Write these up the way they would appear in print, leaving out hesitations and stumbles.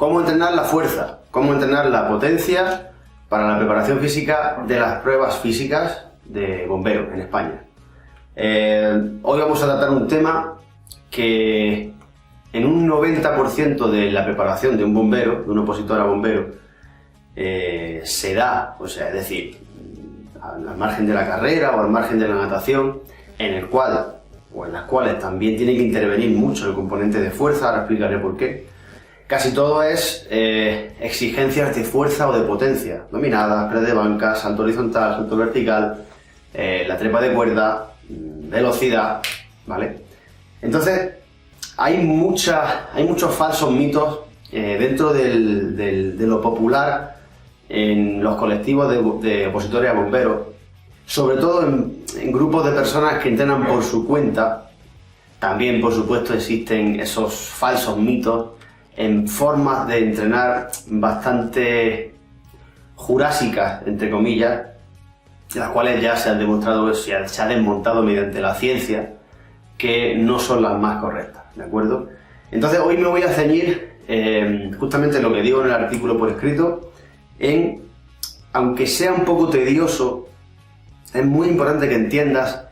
¿Cómo entrenar la fuerza? ¿Cómo entrenar la potencia para la preparación física de las pruebas físicas de bomberos en España? Hoy vamos a tratar un tema que en un 90% de la preparación de un bombero, de un opositor a bombero, se da, o sea, es decir, al margen de la carrera o al margen de la natación, en el cual o en las cuales también tiene que intervenir mucho el componente de fuerza, ahora explicaré por qué. Casi todo es exigencias de fuerza o de potencia, dominadas, press de banca, salto horizontal, salto vertical, la trepa de cuerda, velocidad, ¿vale? Entonces, hay muchos falsos mitos dentro de lo popular en los colectivos de opositores a bomberos, sobre todo en grupos de personas que entrenan por su cuenta. También, por supuesto, existen esos falsos mitos en formas de entrenar bastante jurásicas, entre comillas, las cuales ya se han demostrado, se ha desmontado mediante la ciencia, que no son las más correctas, ¿de acuerdo? Entonces hoy me voy a ceñir justamente lo que digo en el artículo por escrito, aunque sea un poco tedioso, es muy importante que entiendas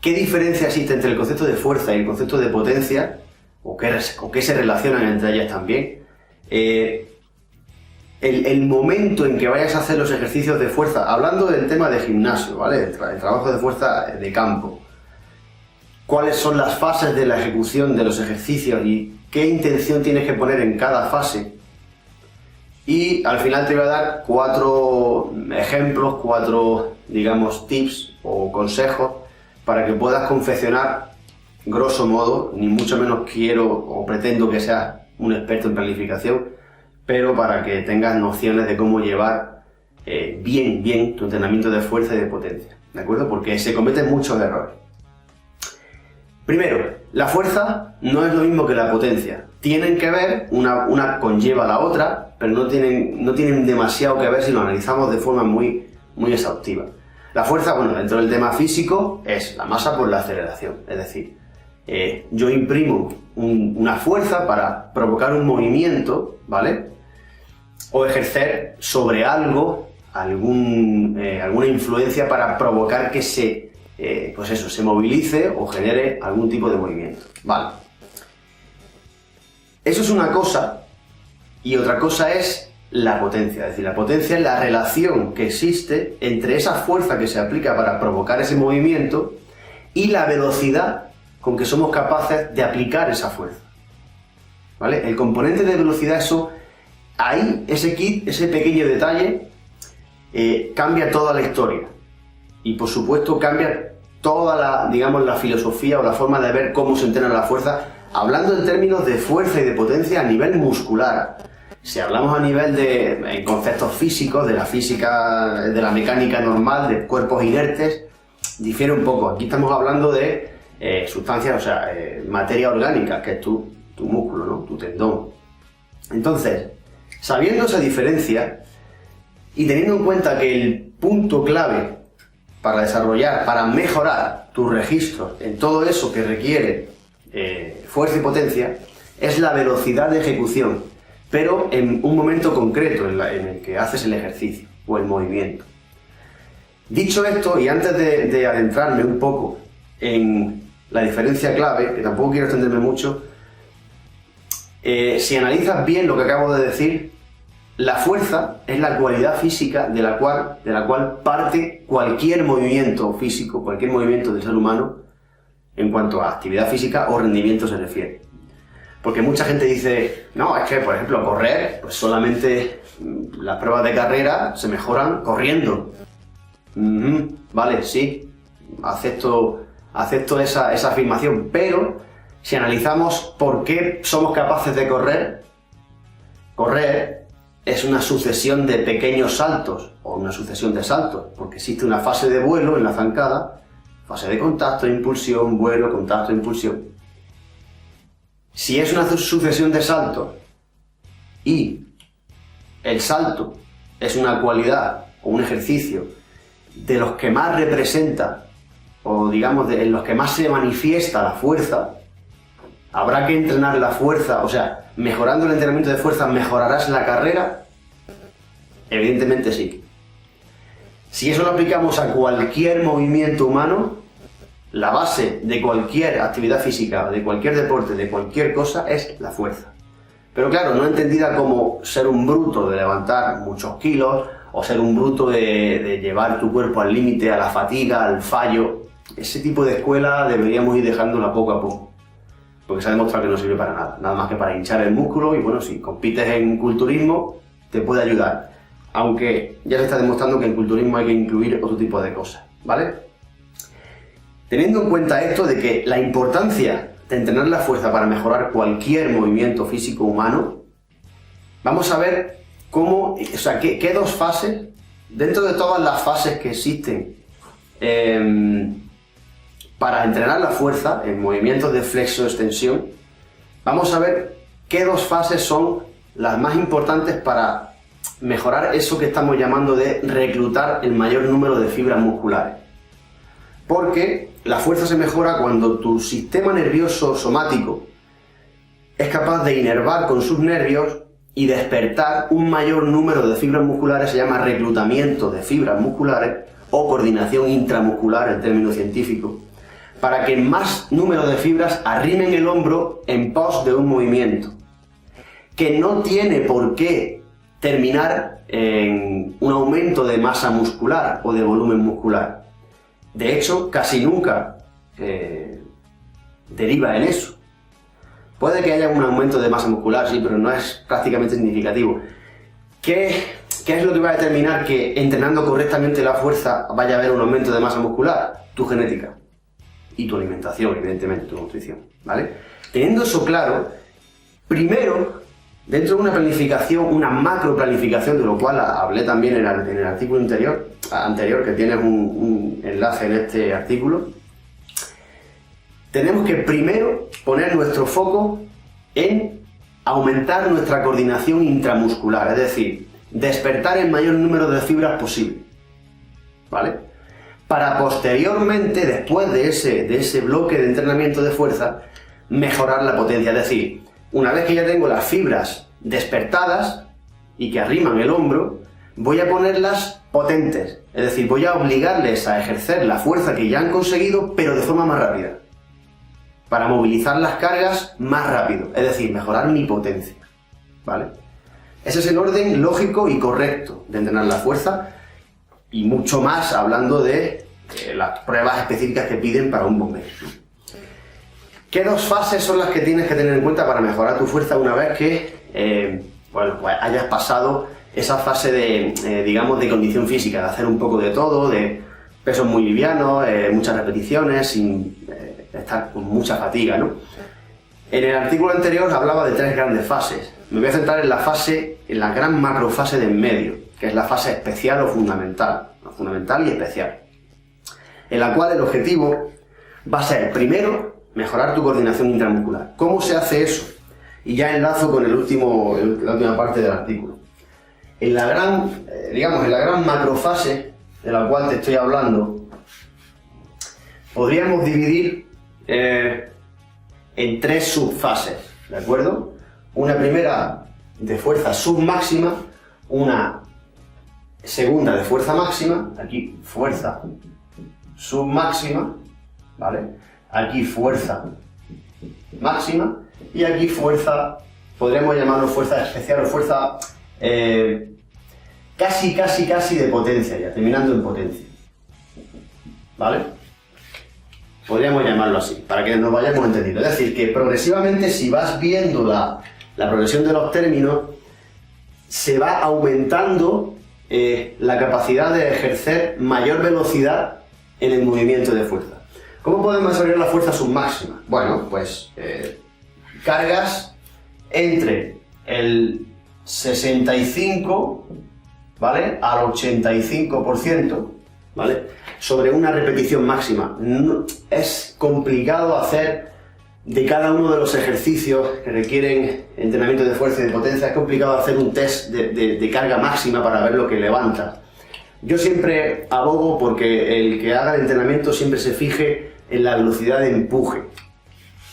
qué diferencia existe entre el concepto de fuerza y el concepto de potencia, o qué se relacionan entre ellas también. El momento en que vayas a hacer los ejercicios de fuerza, hablando del tema de gimnasio, ¿vale? El trabajo de fuerza de campo, cuáles son las fases de la ejecución de los ejercicios y qué intención tienes que poner en cada fase. Y al final te voy a dar 4 ejemplos, 4, digamos, tips o consejos para que puedas confeccionar, grosso modo, ni mucho menos quiero o pretendo que seas un experto en planificación, pero para que tengas nociones de cómo llevar bien tu entrenamiento de fuerza y de potencia, ¿de acuerdo? Porque se cometen muchos errores. Primero, la fuerza no es lo mismo que la potencia. Tienen que ver, una conlleva a la otra, pero no tienen demasiado que ver si lo analizamos de forma muy exhaustiva. La fuerza, bueno, dentro del tema físico, es la masa por la aceleración. Es decir, yo imprimo una fuerza para provocar un movimiento, ¿vale? O ejercer sobre algo, alguna influencia para provocar que se movilice o genere algún tipo de movimiento. Vale. Eso es una cosa, y otra cosa es la potencia. Es decir, la potencia es la relación que existe entre esa fuerza que se aplica para provocar ese movimiento y la velocidad con que somos capaces de aplicar esa fuerza. ¿Vale? El componente de velocidad, ese pequeño detalle, cambia toda la historia. Y por supuesto cambia toda la filosofía o la forma de ver cómo se entrena la fuerza, hablando en términos de fuerza y de potencia a nivel muscular. Si hablamos a nivel en conceptos físicos, de la física, de la mecánica normal, de cuerpos inertes, difiere un poco. Aquí estamos hablando de sustancias, materia orgánica, que es tu músculo, ¿no? Tu tendón. Entonces, sabiendo esa diferencia y teniendo en cuenta que el punto clave para mejorar tus registros en todo eso que requiere fuerza y potencia, es la velocidad de ejecución, pero en un momento concreto en el que haces el ejercicio o el movimiento. Dicho esto, y antes de adentrarme un poco en la diferencia clave, que tampoco quiero extenderme mucho, si analizas bien lo que acabo de decir, la fuerza es la cualidad física de la cual parte cualquier movimiento físico, cualquier movimiento del ser humano en cuanto a actividad física o rendimiento se refiere. Porque mucha gente dice, no, es que, por ejemplo, correr, pues solamente las pruebas de carrera se mejoran corriendo. Vale, sí, acepto esa afirmación, pero si analizamos por qué somos capaces de correr es una sucesión de pequeños saltos o una sucesión de saltos, porque existe una fase de vuelo en la zancada, fase de contacto, impulsión, vuelo, contacto, impulsión. Si es una sucesión de saltos y el salto es una cualidad o un ejercicio de los que más representa, o digamos en los que más se manifiesta la fuerza, ¿Habrá que entrenar la fuerza? O sea, mejorando el entrenamiento de fuerza, ¿mejorarás la carrera? Evidentemente sí. Si eso lo aplicamos a cualquier movimiento humano, la base de cualquier actividad física, de cualquier deporte, de cualquier cosa, es la fuerza. Pero claro, no entendida como ser un bruto de levantar muchos kilos, o ser un bruto de llevar tu cuerpo al límite, a la fatiga, al fallo. Ese tipo de escuela deberíamos ir dejándola poco a poco, porque se ha demostrado que no sirve para nada, nada más que para hinchar el músculo. Y bueno, si compites en culturismo, te puede ayudar, aunque ya se está demostrando que en culturismo hay que incluir otro tipo de cosas, ¿vale? Teniendo en cuenta esto de que la importancia de entrenar la fuerza para mejorar cualquier movimiento físico humano, vamos a ver cómo, o sea, qué dos fases, dentro de todas las fases que existen para entrenar la fuerza en movimientos de flexo-extensión, vamos a ver qué dos fases son las más importantes para mejorar eso que estamos llamando de reclutar el mayor número de fibras musculares. Porque la fuerza se mejora cuando tu sistema nervioso somático es capaz de inervar con sus nervios y despertar un mayor número de fibras musculares. Se llama reclutamiento de fibras musculares o coordinación intramuscular en términos científicos, para que más número de fibras arrimen el hombro en pos de un movimiento, que no tiene por qué terminar en un aumento de masa muscular o de volumen muscular. De hecho, casi nunca deriva en eso. Puede que haya un aumento de masa muscular, sí, pero no es prácticamente significativo. ¿Qué es lo que va a determinar que entrenando correctamente la fuerza vaya a haber un aumento de masa muscular? Tu genética y tu alimentación, evidentemente, tu nutrición, ¿vale? Teniendo eso claro, primero, dentro de una planificación, una macro planificación, de lo cual hablé también en el artículo anterior, que tienes un enlace en este artículo, tenemos que primero poner nuestro foco en aumentar nuestra coordinación intramuscular, es decir, despertar el mayor número de fibras posible, ¿vale? Para posteriormente, después de ese bloque de entrenamiento de fuerza, mejorar la potencia. Es decir, una vez que ya tengo las fibras despertadas y que arriman el hombro, voy a ponerlas potentes, es decir, voy a obligarles a ejercer la fuerza que ya han conseguido, pero de forma más rápida, para movilizar las cargas más rápido, es decir, mejorar mi potencia, ¿vale? Ese es el orden lógico y correcto de entrenar la fuerza, y mucho más hablando de las pruebas específicas que piden para un bombero, ¿no? ¿Qué dos fases son las que tienes que tener en cuenta para mejorar tu fuerza una vez que pues hayas pasado esa fase de, digamos, de condición física, de hacer un poco de todo, de pesos muy livianos, muchas repeticiones, sin estar con mucha fatiga, ¿no? En el artículo anterior hablaba de tres grandes fases. Me voy a centrar en la gran macrofase de en medio, que es la fase especial o fundamental, fundamental y especial, en la cual el objetivo va a ser, primero, mejorar tu coordinación intramuscular. ¿Cómo se hace eso? Y ya enlazo con la última parte del artículo. En la gran macrofase de la cual te estoy hablando, podríamos dividir en tres subfases, ¿de acuerdo? Una primera de fuerza submáxima, una segunda de fuerza máxima, aquí fuerza submáxima, ¿vale? Aquí fuerza máxima y aquí fuerza, podríamos llamarlo fuerza especial o fuerza casi de potencia, ya terminando en potencia, ¿vale? Podríamos llamarlo así, para que nos vayamos entendiendo. Es decir, que progresivamente, si vas viendo la progresión de los términos, se va aumentando la capacidad de ejercer mayor velocidad en el movimiento de fuerza. ¿Cómo podemos desarrollar la fuerza submáxima? Bueno, pues cargas entre el 65, ¿vale?, al 85%, ¿vale?, sobre una repetición máxima. No, es complicado hacer de cada uno de los ejercicios que requieren entrenamiento de fuerza y de potencia, es complicado hacer un test de carga máxima para ver lo que levanta. Yo siempre abogo porque el que haga el entrenamiento siempre se fije en la velocidad de empuje,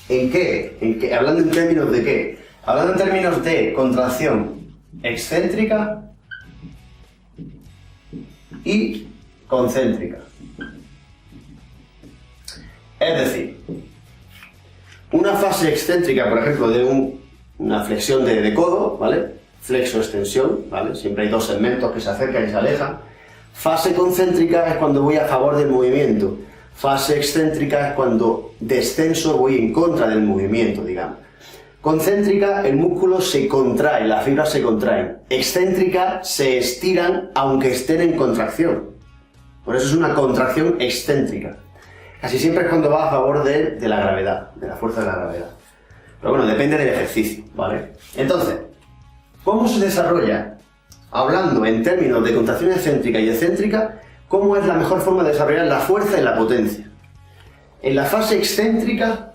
¿En qué? ¿Hablando en términos de qué? Hablando en términos de contracción excéntrica y concéntrica. Es decir, una fase excéntrica, por ejemplo, de una flexión de codo, ¿vale? Flexo-extensión, ¿vale? Siempre hay dos segmentos que se acercan y se alejan. Fase concéntrica es cuando voy a favor del movimiento. Fase excéntrica es cuando descenso, voy en contra del movimiento, digamos. Concéntrica, el músculo se contrae, las fibras se contraen. Excéntrica, se estiran aunque estén en contracción. Por eso es una contracción excéntrica. Casi siempre es cuando va a favor de la gravedad, de la fuerza de la gravedad. Pero bueno, depende del ejercicio, ¿vale? Entonces, ¿cómo se desarrolla? Hablando en términos de contracción excéntrica y excéntrica, ¿cómo es la mejor forma de desarrollar la fuerza y la potencia? En la fase excéntrica,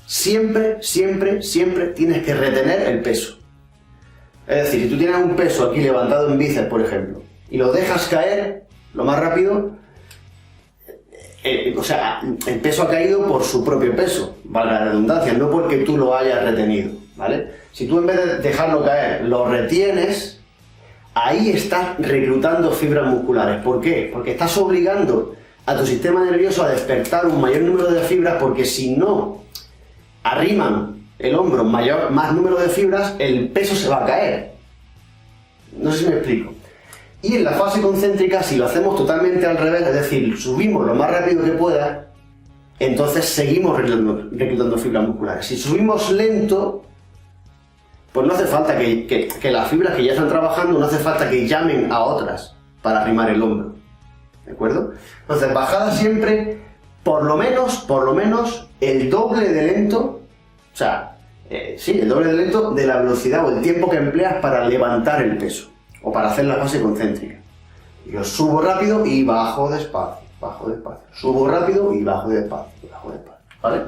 siempre tienes que retener el peso. Es decir, si tú tienes un peso aquí levantado en bíceps, por ejemplo, y lo dejas caer lo más rápido, el peso ha caído por su propio peso, valga la redundancia, no porque tú lo hayas retenido, ¿vale? Si tú en vez de dejarlo caer, lo retienes, ahí estás reclutando fibras musculares. ¿Por qué? Porque estás obligando a tu sistema nervioso a despertar un mayor número de fibras, porque si no arriman el hombro más número de fibras, el peso se va a caer. No sé si me explico. Y en la fase concéntrica, si lo hacemos totalmente al revés, es decir, subimos lo más rápido que pueda, entonces seguimos reclutando fibras musculares. Si subimos lento, pues no hace falta que las fibras que ya están trabajando, no hace falta que llamen a otras para arrimar el hombro. ¿De acuerdo? Entonces, bajada siempre, por lo menos, el doble de lento, o sea, el doble de lento de la velocidad o el tiempo que empleas para levantar el peso, o para hacer la fase concéntrica. Yo subo rápido y bajo despacio, subo rápido y bajo despacio, ¿vale?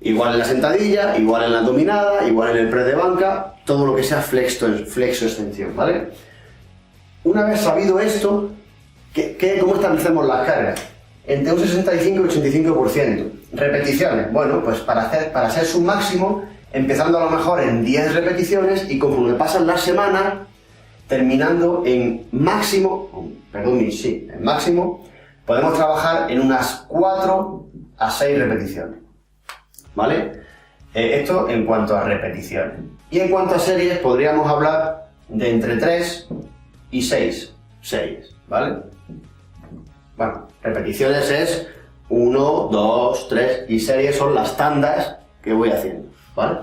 Igual en la sentadilla, igual en la dominada, igual en el press de banca, todo lo que sea flexo-extensión, ¿vale? Una vez sabido esto, ¿cómo establecemos las cargas? Entre un 65 y un 85%. Repeticiones, bueno, pues para hacer su máximo, empezando a lo mejor en 10 repeticiones y conforme pasan las semanas, terminando en máximo, podemos trabajar en unas 4 a 6 repeticiones, ¿vale? Esto en cuanto a repeticiones. Y en cuanto a series, podríamos hablar de entre 3 y 6 series, ¿vale? Bueno, repeticiones es 1, 2, 3 y series son las tandas que voy haciendo, ¿vale?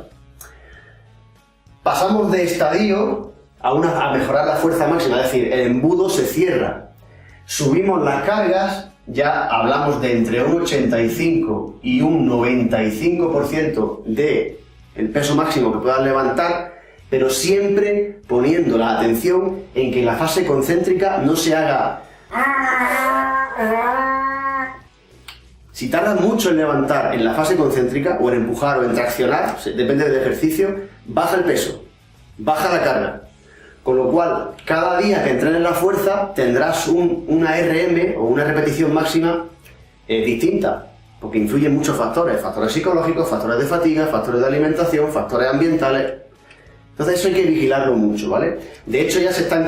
Pasamos de estadio a mejorar la fuerza máxima, es decir, el embudo se cierra. Subimos las cargas, ya hablamos de entre un 85 y un 95% de el peso máximo que puedas levantar, pero siempre poniendo la atención en que la fase concéntrica no se haga. Si tardas mucho en levantar en la fase concéntrica, o en empujar o en traccionar, depende del ejercicio, baja el peso, baja la carga. Con lo cual, cada día que entrenes la fuerza tendrás una RM o una repetición máxima distinta, porque influyen muchos factores psicológicos, factores de fatiga, factores de alimentación, factores ambientales. Entonces eso hay que vigilarlo mucho, ¿vale? De hecho ya se han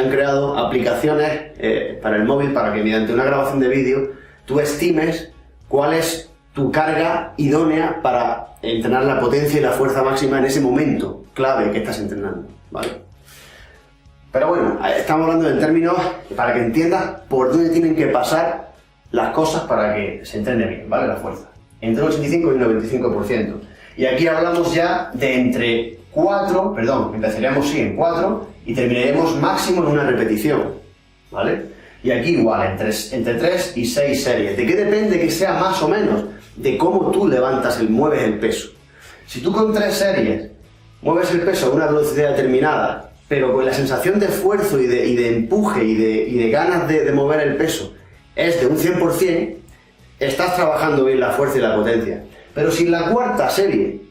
creado aplicaciones para el móvil para que mediante una grabación de vídeo tú estimes cuál es tu carga idónea para entrenar la potencia y la fuerza máxima en ese momento clave que estás entrenando, ¿vale? Pero bueno, estamos hablando en términos para que entiendas por dónde tienen que pasar las cosas para que se entrene bien, ¿vale? La fuerza. Entre un 85 y un 95%. Y aquí hablamos ya de entre 4, empezaríamos en 4 y terminaremos máximo en una repetición, ¿vale? Y aquí igual, entre 3 y 6 series. ¿De qué depende que sea más o menos? De cómo tú mueves el peso. Si tú con 3 series mueves el peso a una velocidad determinada, pero con la sensación de esfuerzo y de empuje y de ganas de mover el peso es de un 100%, estás trabajando bien la fuerza y la potencia. Pero si en la cuarta serie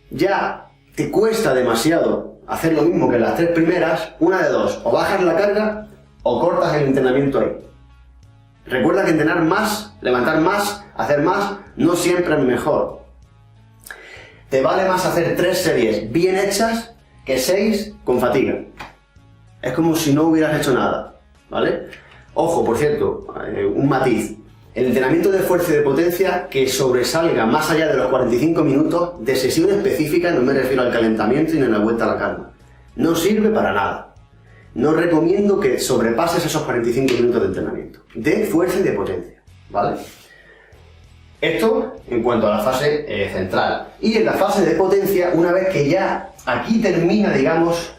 ya te cuesta demasiado hacer lo mismo que en las 3 primeras, una de dos, o bajas la carga o cortas el entrenamiento ahí. Recuerda que entrenar más, levantar más, hacer más, no siempre es mejor. te vale más hacer 3 series bien hechas que 6 con fatiga. Es como si no hubieras hecho nada, ¿vale? Ojo, por cierto, un matiz. El entrenamiento de fuerza y de potencia que sobresalga más allá de los 45 minutos de sesión específica, no me refiero al calentamiento ni a la vuelta a la calma, no sirve para nada. No recomiendo que sobrepases esos 45 minutos de entrenamiento de fuerza y de potencia, ¿vale? Esto en cuanto a la fase central. Y en la fase de potencia, una vez que ya aquí termina, digamos,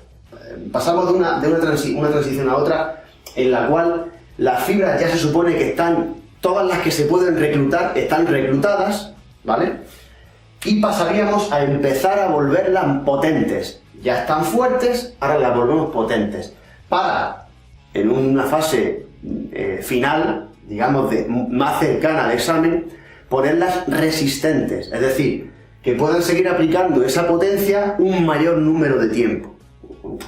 pasamos de una transición a otra, en la cual las fibras ya se supone que están, todas las que se pueden reclutar, están reclutadas, ¿vale? Y pasaríamos a empezar a volverlas potentes. Ya están fuertes, ahora las volvemos potentes. Para, en una fase final, digamos, más cercana al examen, ponerlas resistentes, es decir, que puedan seguir aplicando esa potencia un mayor número de tiempo,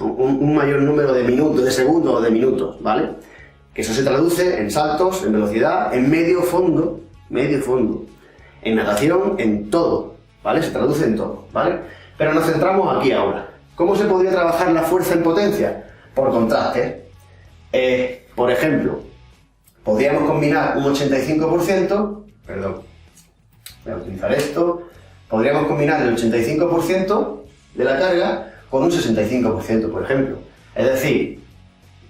un mayor número de minutos, de segundos o de minutos, ¿vale? Que eso se traduce en saltos, en velocidad, en medio fondo, en natación, en todo, ¿vale? Se traduce en todo, ¿vale? Pero nos centramos aquí ahora. ¿Cómo se podría trabajar la fuerza en potencia? Por contraste. Por ejemplo, podríamos combinar un 85%, perdón, voy a utilizar esto, podríamos combinar el 85% de la carga con un 65%, por ejemplo. Es decir,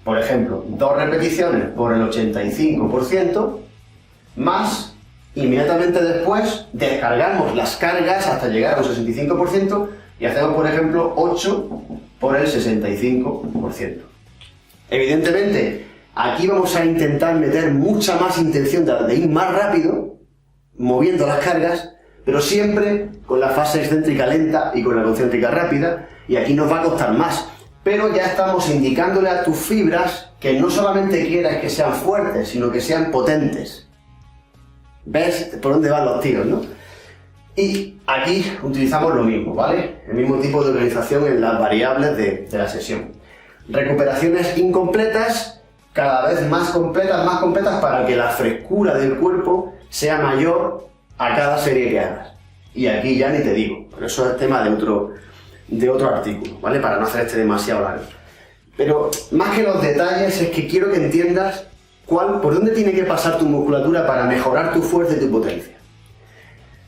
por ejemplo, 2 repeticiones por el 85%, más inmediatamente después descargamos las cargas hasta llegar a un 65% y hacemos, por ejemplo, 8 por el 65%. Evidentemente, aquí vamos a intentar meter mucha más intención de ir más rápido, moviendo las cargas, pero siempre con la fase excéntrica lenta y con la concéntrica rápida, y aquí nos va a costar más. Pero ya estamos indicándole a tus fibras que no solamente quieras que sean fuertes, sino que sean potentes. ¿Ves por dónde van los tiros, no? Y aquí utilizamos lo mismo, ¿vale? El mismo tipo de organización en las variables de la sesión. Recuperaciones incompletas, cada vez más completas para que la frescura del cuerpo sea mayor a cada serie que hagas. Y aquí ya ni te digo, pero eso es tema de otro artículo, ¿vale? Para no hacer este demasiado largo. Pero más que los detalles es que quiero que entiendas por dónde tiene que pasar tu musculatura para mejorar tu fuerza y tu potencia.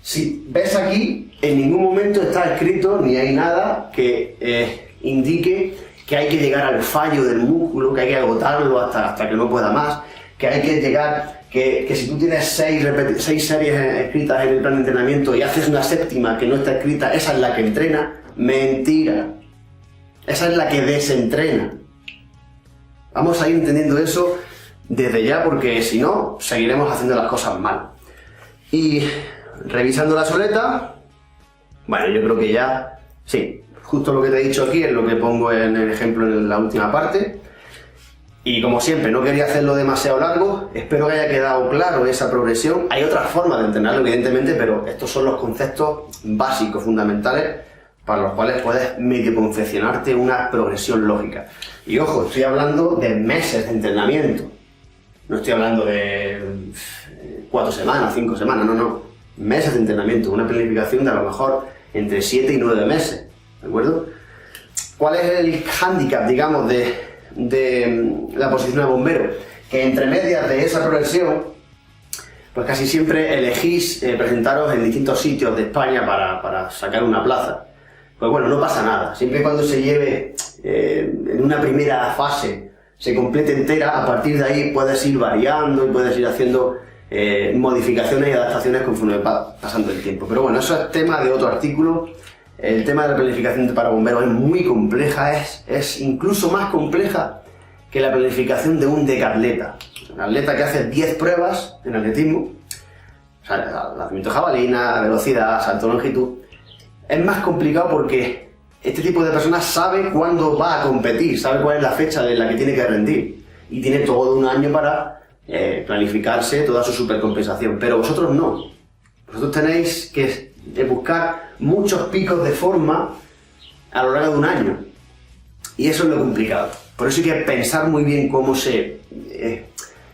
Si ves aquí, en ningún momento está escrito ni hay nada que indique que hay que llegar al fallo del músculo, que hay que agotarlo hasta que no pueda más, que hay que llegar, que si tú tienes 6 series escritas en el plan de entrenamiento y haces una séptima que no está escrita, esa es la que entrena. Mentira. Esa es la que desentrena. Vamos a ir entendiendo eso desde ya, porque si no, seguiremos haciendo las cosas mal. Y revisando la soleta, bueno, yo creo que ya, sí, justo lo que te he dicho aquí es lo que pongo en el ejemplo en la última parte. Y como siempre, no quería hacerlo demasiado largo, espero que haya quedado claro esa progresión. Hay otras formas de entrenarlo, evidentemente, pero estos son los conceptos básicos, fundamentales, para los cuales puedes medio confeccionarte una progresión lógica. Y ojo, estoy hablando de meses de entrenamiento. No estoy hablando de 4 semanas, 5 semanas, no. Meses de entrenamiento, una planificación de a lo mejor entre 7 y 9 meses, ¿de acuerdo? ¿Cuál es el hándicap, digamos, de la posición de bombero? Que entre medias de esa progresión, pues casi siempre elegís presentaros en distintos sitios de España para sacar una plaza. Pues bueno, no pasa nada, siempre y cuando se lleve en una primera fase, se complete entera, a partir de ahí puedes ir variando y puedes ir haciendo modificaciones y adaptaciones conforme va pasando el tiempo. Pero bueno, eso es tema de otro artículo. El tema de la planificación para bomberos es muy compleja, es incluso más compleja que la planificación de un decatleta. Un atleta que hace 10 pruebas en atletismo, o sea, lanzamiento de jabalina, velocidad, salto de longitud. Es más complicado porque este tipo de personas sabe cuándo va a competir, sabe cuál es la fecha en la que tiene que rendir y tiene todo un año para planificarse toda su supercompensación, pero vosotros no. Vosotros tenéis que buscar muchos picos de forma a lo largo de un año y eso es lo complicado. Por eso hay que pensar muy bien cómo se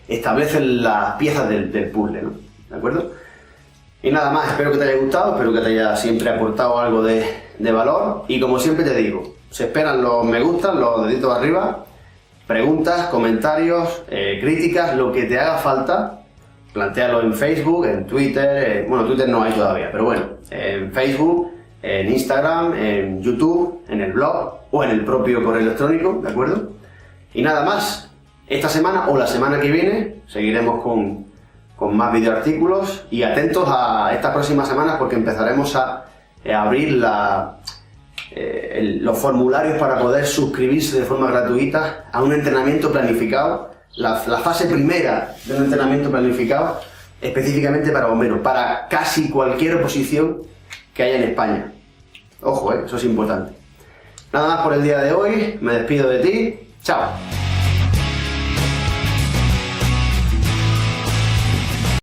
establecen las piezas del puzzle, ¿no? ¿De acuerdo? Y nada más, espero que te haya gustado, espero que te haya siempre aportado algo de valor. Y como siempre te digo, se esperan los me gustan, los deditos arriba, preguntas, comentarios, críticas, lo que te haga falta. Plantéalo en Facebook, en Twitter, bueno, Twitter no hay todavía, pero bueno, en Facebook, en Instagram, en YouTube, en el blog o en el propio correo electrónico, ¿de acuerdo? Y nada más, esta semana o la semana que viene seguiremos con más videoartículos y atentos a estas próximas semanas porque empezaremos a abrir los formularios para poder suscribirse de forma gratuita a un entrenamiento planificado, la fase primera de un entrenamiento planificado específicamente para bomberos, para casi cualquier oposición que haya en España. Ojo, eso es importante. Nada más por el día de hoy, me despido de ti, chao.